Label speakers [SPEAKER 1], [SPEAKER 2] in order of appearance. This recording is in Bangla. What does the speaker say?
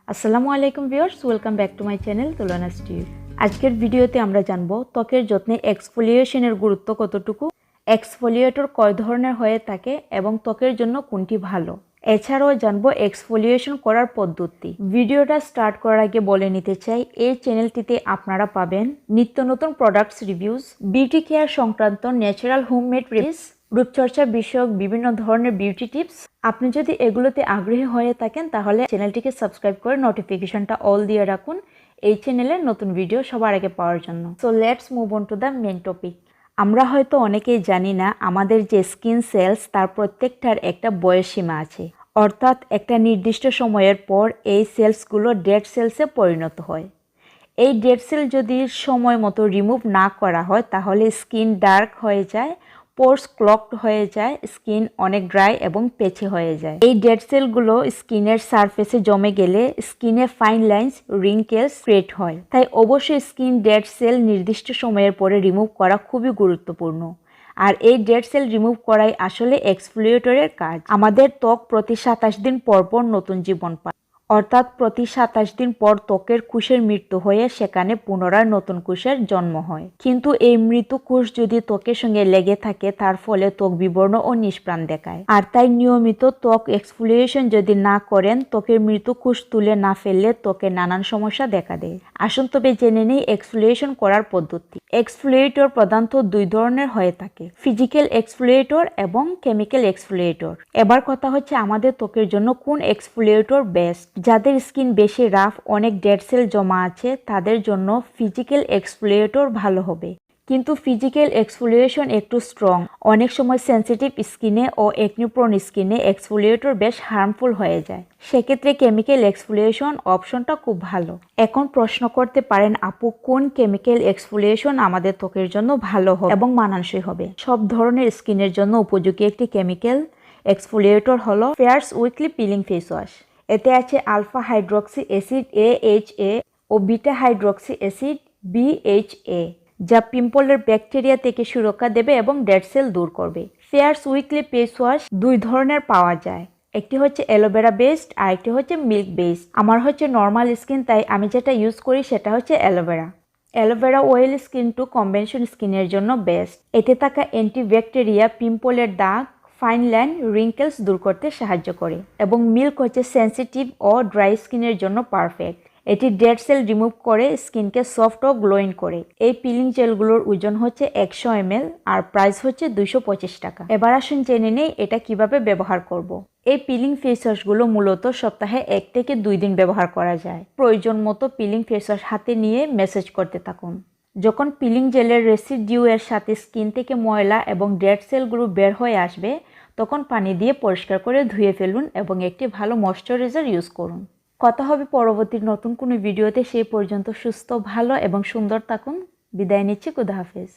[SPEAKER 1] আসসালামু আলাইকুম viewers, welcome back to my channel তুলনা স্টিভ। আজকের ভিডিওতে আমরা জানব ত্বকের যত্নে এক্সফোলিয়েশনের গুরুত্ব কতটুকু, এক্সফোলিয়েটর কয় ধরনের হয়ে থাকে এবং ত্বকের জন্য কোনটি ভালো। এছাড়াও জানবো এক্সফোলিয়েশন করার পদ্ধতি। ভিডিওটা স্টার্ট করার আগে বলে নিতে চাই, এই চ্যানেলটিতে আপনারা পাবেন নিত্য নতুন প্রোডাক্টস রিভিউজ, বিউটি কেয়ার সংক্রান্ত ন্যাচারাল হোমমেড রেসিপিস, রূপচর্চা বিষয়ক বিভিন্ন ধরনের বিউটি টিপস। আপনি যদি এগুলোতে আগ্রহী হয়ে থাকেন তাহলে চ্যানেলটিকে সাবস্ক্রাইব করে নোটিফিকেশনটা অল দিয়ে রাখুন এই চ্যানেলের নতুন ভিডিও সবার আগে পাওয়ার জন্য। So let's move on to the main topic. আমরা হয়তো অনেকেই জানি না আমাদের যে স্কিন সেলস তার প্রত্যেকটার একটা বয়স সীমা আছে, অর্থাৎ একটা নির্দিষ্ট সময়ের পর এই সেলসগুলো ডেড সেলসে পরিণত হয়। এই ডেড সেল যদি সময় মতো রিমুভ না করা হয় তাহলে স্কিন ডার্ক হয়ে যায়, পোর্স ক্লগড হয়ে যায়, স্কিন অনেক ড্রাই এবং পেছে হয়ে যায়। এই ডেড সেলগুলো স্কিনের সারফেসে জমে গেলে স্কিনে ফাইন লাইন্স, রিঙ্কেলস ক্রিয়েট হয়। তাই অবশ্যই স্কিন ডেড সেল নির্দিষ্ট সময়ের পরে রিমুভ করা খুবই গুরুত্বপূর্ণ। আর এই ডেড সেল রিমুভ করাই আসলে এক্সফোলিয়েটরের কাজ। আমাদের ত্বক প্রতি 27 দিন পর পর নতুন জীবন পায়, অর্থাৎ প্রতি 27 দিন পর ত্বকের কোষের মৃত্যু হয়ে সেখানে পুনরায় নতুন কোষের জন্ম হয়। কিন্তু এই মৃত কোষ যদি ত্বকের সঙ্গে লেগে থাকে তার ফলে ত্বক বিবর্ণ ও নিষ্প্রাণ দেখায়। আর তাই নিয়মিত ত্বক এক্সফোলিয়েশন যদি না করেন, ত্বকের মৃত কোষ তুলে না ফেললে ত্বকে নানান সমস্যা দেখা দেয়। আসুন তবে জেনে নেই এক্সফোলিয়েশন করার পদ্ধতি। এক্সফোলিয়েটর প্রধানত দুই ধরনের হয়ে থাকে, ফিজিক্যাল এক্সফোলিয়েটর এবং কেমিক্যাল এক্সফোলিয়েটর। এবার কথা হচ্ছে আমাদের ত্বকের জন্য কোন এক্সফোলিয়েটর বেস্ট। যাদের স্কিন বেশি রাফ, অনেক ডেড সেল জমা আছে তাদের জন্য ফিজিক্যাল এক্সফোলিয়েটর ভালো হবে। কিন্তু ফিজিক্যাল এক্সফোলিয়েশন একটু স্ট্রং, অনেক সময় সেন্সিটিভ স্কিনে ও একনি প্রোন স্কিনে এক্সফোলিয়েটর বেশ হার্মফুল হয়ে যায়। সেক্ষেত্রে কেমিক্যাল এক্সফোলিয়েশন অপশনটা খুব ভালো। এখন প্রশ্ন করতে পারেন, আপু কোন কেমিক্যাল এক্সফোলিয়েশন আমাদের ত্বকের জন্য ভালো হবে এবং মানানসই হবে? সব ধরনের স্কিনের জন্য উপযোগী একটি কেমিক্যাল এক্সফোলিয়েটর হলো Fair's weekly peeling face wash. এতে আছে আলফা হাইড্রক্সি অ্যাসিড AHA ও বিটা হাইড্রক্সি অ্যাসিড BHA, যা পিম্পলের ব্যাকটেরিয়া থেকে সুরক্ষা দেবে এবং ডেড সেল দূর করবে। ফেয়ার্স উইকলি ফেস ওয়াশ দুই ধরনের পাওয়া যায়, একটি হচ্ছে অ্যালোভেরা বেসড আর একটি হচ্ছে মিল্ক বেসড। আমার হচ্ছে নর্মাল স্কিন, তাই আমি যেটা ইউজ করি সেটা হচ্ছে aloe vera. Aloe vera oil skin to combination স্কিনের জন্য বেস্ট। এতে থাকা অ্যান্টিব্যাকটেরিয়া পিম্পলের দাগ, ফাইন লাইন, রিঙ্কেলস দূর করতে সাহায্য করে এবং মিল্ক হচ্ছে সেন্সিটিভ ও ড্রাই স্কিনের জন্য পারফেক্ট। এটি ডেড সেল রিমুভ করে স্কিনকে সফট ও গ্লোয়িং করে। এই পিলিং জেলগুলোর ওজন হচ্ছে 100 ml আর প্রাইস হচ্ছে 225 টাকা। এবার আসুন জেনে নেই এটা কিভাবে ব্যবহার করব। এই পিলিং ফেস ওয়াশগুলো মূলত সপ্তাহে 1 থেকে 2 দিন ব্যবহার করা যায়। প্রয়োজন মতো পিলিং ফেস ওয়াশ হাতে নিয়ে ম্যাসেজ করতে থাকুন। যখন পিলিং জেলের রেসিডিউ এর সাথে স্কিন থেকে ময়লা এবং ডেড সেলগুলো বের হয়ে আসবে তখন পানি দিয়ে পরিষ্কার করে ধুয়ে ফেলুন এবং একটি ভালো ময়শ্চারাইজার ইউজ করুন। কথা হবে পরবর্তী নতুন কোনো ভিডিওতে। সেই পর্যন্ত সুস্থ, ভালো এবং সুন্দর থাকুন। বিদায় নিচ্ছি। খুদা হাফেজ।